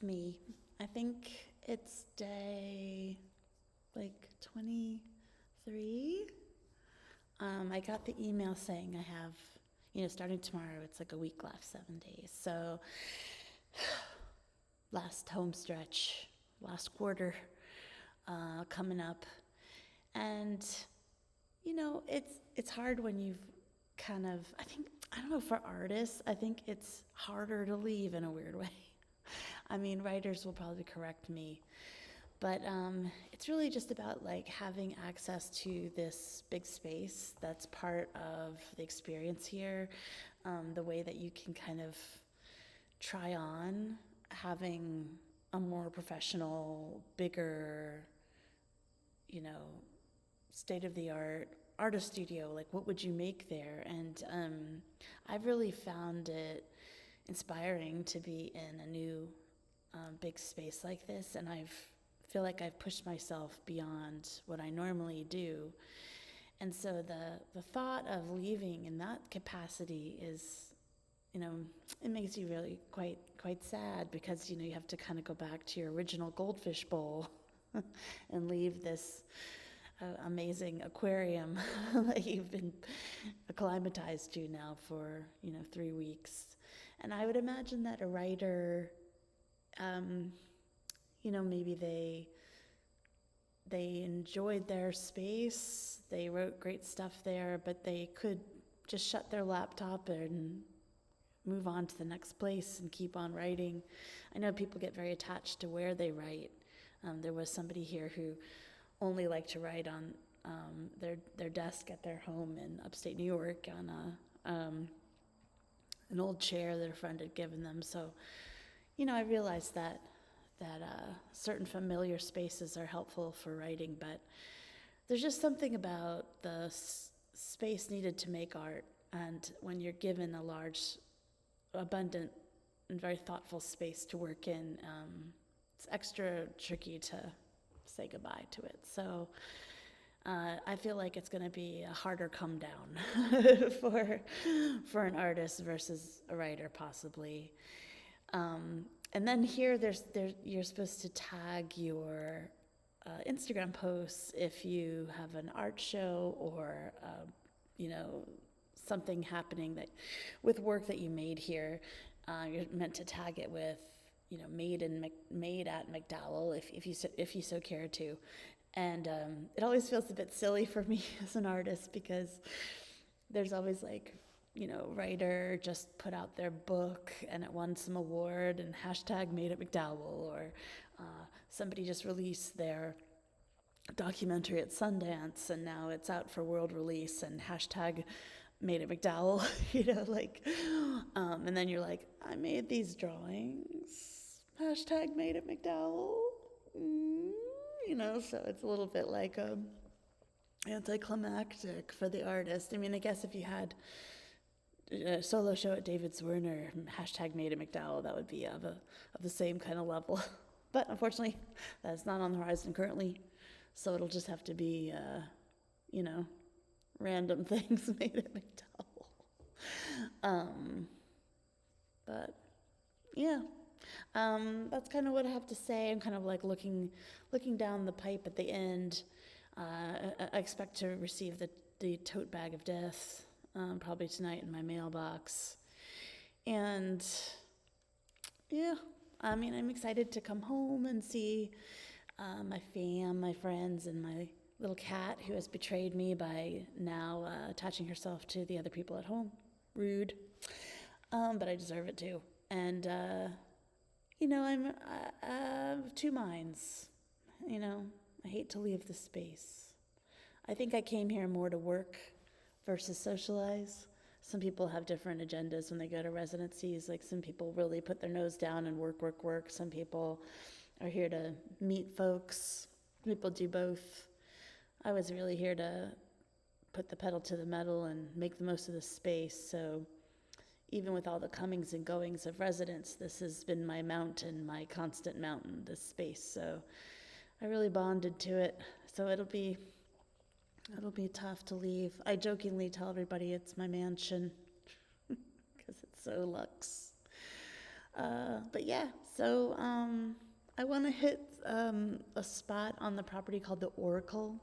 me. I think it's day like 23. I got the email saying I have, starting tomorrow, it's like a week left, 7 days. So, last home stretch, last quarter coming up. And, it's hard when you've kind of, I don't know, for artists, I think it's harder to leave in a weird way. I mean, writers will probably correct me, but it's really just about like having access to this big space that's part of the experience here, the way that you can kind of try on having a more professional, bigger, you know, state of the art artist studio. Like, what would you make there? And I've really found it inspiring to be in a new big space like this, and feel like I've pushed myself beyond what I normally do. And so the thought of leaving in that capacity is, it makes you really quite sad, because you have to kind of go back to your original goldfish bowl and leave this amazing aquarium that you've been acclimatized to now for 3 weeks. And I would imagine that a writer, maybe they enjoyed their space, they wrote great stuff there, but they could just shut their laptop and move on to the next place and keep on writing. I know people get very attached to where they write. There was somebody here who only liked to write on their desk at their home in upstate New York on an old chair that a friend had given them. So, I realized that certain familiar spaces are helpful for writing, but there's just something about the space needed to make art, and when you're given a large, abundant, and very thoughtful space to work in, it's extra tricky to say goodbye to it. So I feel like it's going to be a harder come down for an artist versus a writer, possibly. And then here, you're supposed to tag your Instagram posts if you have an art show or something happening with work that you made here. You're meant to tag it with made at MacDowell if you so care to. And it always feels a bit silly for me as an artist, because there's always like, writer just put out their book and it won some award and hashtag made at MacDowell, or somebody just released their documentary at Sundance and now it's out for world release and hashtag made at MacDowell, and then you're like, I made these drawings, hashtag made at MacDowell, so it's a little bit like anticlimactic for the artist. I mean, I guess if you had a solo show at David's Werner, hashtag made at MacDowell, that would be of the same kind of level. But unfortunately, that's not on the horizon currently, so it'll just have to be, random things made at MacDowell. But yeah, that's kind of what I have to say. I'm kind of like looking down the pipe at the end. I expect to receive the tote bag of death probably tonight in my mailbox. And yeah, I mean, I'm excited to come home and see my friends, and my little cat who has betrayed me by now attaching herself to the other people at home. Rude. But I deserve it too. And, I'm of two minds. I hate to leave the space. I think I came here more to work versus socialize. Some people have different agendas when they go to residencies. Like, some people really put their nose down and work. Some people are here to meet folks. People do both. I was really here to put the pedal to the metal and make the most of the space. So even with all the comings and goings of residents, this has been my mountain, my constant mountain, this space. So I really bonded to it. So it'll be tough to leave. I jokingly tell everybody it's my mansion because it's so luxe. But yeah, so I want to hit a spot on the property called the Oracle.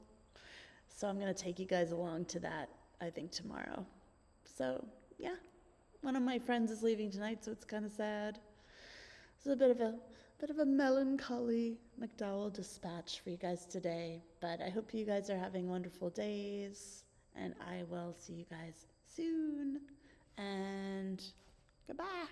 So I'm going to take you guys along to that, I think, tomorrow. So yeah, one of my friends is leaving tonight, so it's kind of sad. It's a bit of a melancholy MacDowell dispatch for you guys today. But I hope you guys are having wonderful days, and I will see you guys soon. And goodbye.